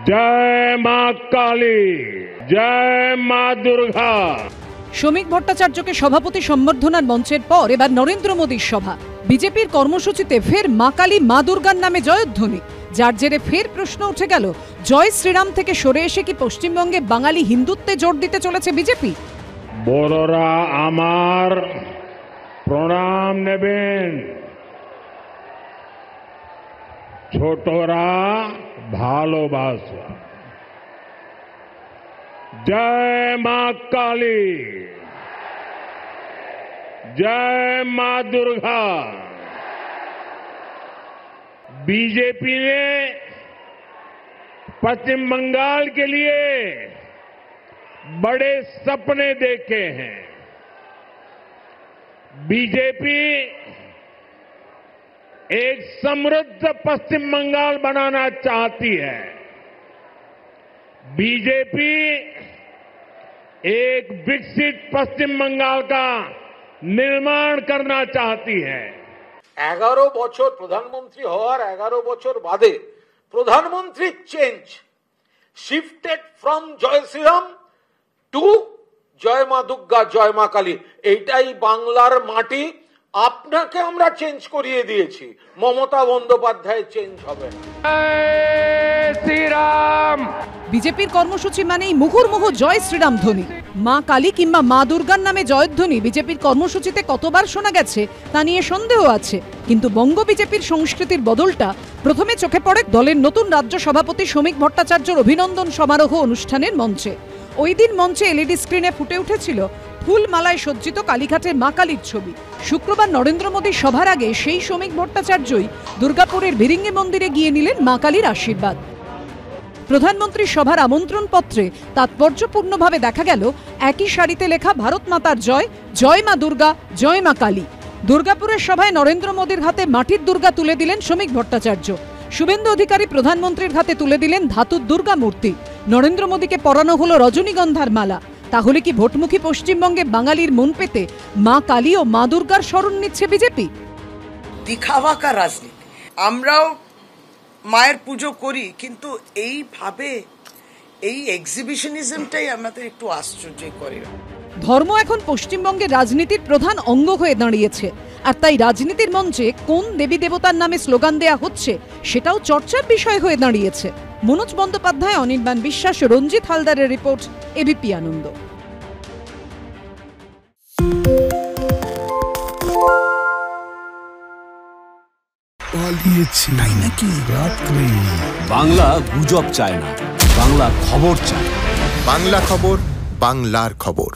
जय मां काली, जय मां दुर्गा। শ্রমিক ভট্টাচার্যকে সভাপতি সম্বর্ধনার মঞ্চের পর এবার নরেন্দ্র মোদীর সভা। বিজেপির কর্মসূচিতে ফের মা কালী মা দুর্গার নামে জয়ধ্বনি, যার জেরে ফের প্রশ্ন উঠে গেল, জয় শ্রীরাম থেকে সরে এসে কি পশ্চিমবঙ্গে বাঙালি হিন্দুত্বে জোর দিতে চলেছে বিজেপি? বড়রা আমার প্রণাম নেবেন, ছোটরা ভালোবাসা। जय मां काली, जय मां दुर्गा। बीजेपी ने पश्चिम बंगाल के लिए बड़े सपने देखे हैं। बीजेपी एक समृद्ध पश्चिम बंगाल बनाना चाहती है। बीजेपी एक विकसित पश्चिम बंगाल का निर्माण करना चाहती है। 11 বছর প্রধানমন্ত্রী হওয়ার 11 বছর বাদে প্রধানমন্ত্রী চেঞ্জ শিফটেড ফ্রম জয় শ্রীরাম টু জয় মা দুর্গা, জয় মা কালী। এইটাই বাংলার মাটি। আপনাকে আমরা চেঞ্জ করিয়ে দিয়েছি, মমতা বন্দ্যোপাধ্যায় চেঞ্জ হবে। जय श्री राम। বিজেপির কর্মসূচি মানেই মুহুর্মুহু জয় শ্রীরাম ধ্বনি। মা কালী কিংবা মা দুর্গার নামে জয়ধ্বনি বিজেপির কর্মসূচিতে কতবার শোনা গেছে তা নিয়ে সন্দেহ আছে, কিন্তু বঙ্গ বিজেপির সংস্কৃতির বদলটা প্রথমে চোখে পড়ে দলের নতুন রাজ্য সভাপতি শ্রমিক ভট্টাচার্যর অভিনন্দন সমারোহ অনুষ্ঠানের মঞ্চে। ওই দিন মঞ্চে এলইডি স্ক্রিনে ফুটে উঠেছিল ফুলমালায় সজ্জিত কালীঘাটের মা কালীর ছবি। শুক্রবার নরেন্দ্র মোদীর সভার আগে সেই শ্রমিক ভট্টাচার্যই দুর্গাপুরের ভিরিঙ্গি মন্দিরে গিয়ে নিলেন মা কালীর আশীর্বাদ। প্রধানমন্ত্রীর সভার আমন্ত্রণ পত্রে তাৎপর্যপূর্ণভাবে দেখা গেল একই সারিতে লেখা ভারত মাতার জয়, জয় মা দুর্গা, জয় মা কালী। দুর্গাপুরের সভায় নরেন্দ্র মোদীর হাতে মাটির দুর্গা তুলে দিলেন শ্রমিক ভট্টাচার্য। শুভেন্দু অধিকারী প্রধানমন্ত্রীর হাতে তুলে দিলেন ধাতুর দুর্গা মূর্তি। নরেন্দ্র মোদীকে পরানো হলো রজনীগন্ধার মালা। তাহলে কি ভোটমুখী পশ্চিমবঙ্গে বাঙালির মন পেতে মা কালী ও মা দুর্গার শরণ নিচ্ছে বিজেপি? দিখাওয়া কা রাজনীতি। আমরাও মায়ের পুজো করি, কিন্তু এইভাবে এই এক্সিবিশনিজমটাই আমাদের একটু আশ্চর্য করে। ধর্ম এখন পশ্চিমবঙ্গের রাজনীতির প্রধান অঙ্গ হয়ে দাঁড়িয়েছে, আর তাই রাজনীতির মঞ্চে কোন দেবী দেবতার নামে স্লোগান দেয়া হচ্ছে সেটাও চর্চার বিষয় হয়ে দাঁড়িয়েছে। মনোজ বন্দ্যোপাধ্যায়, অনির্বাণ বিশ্বাস, রঞ্জিত হালদারের রিপোর্ট, এবিপি আনন্দ। তাই নাকি? বাংলা গুজব চায় না, বাংলা খবর চায়। বাংলা খবর, বাংলার খবর।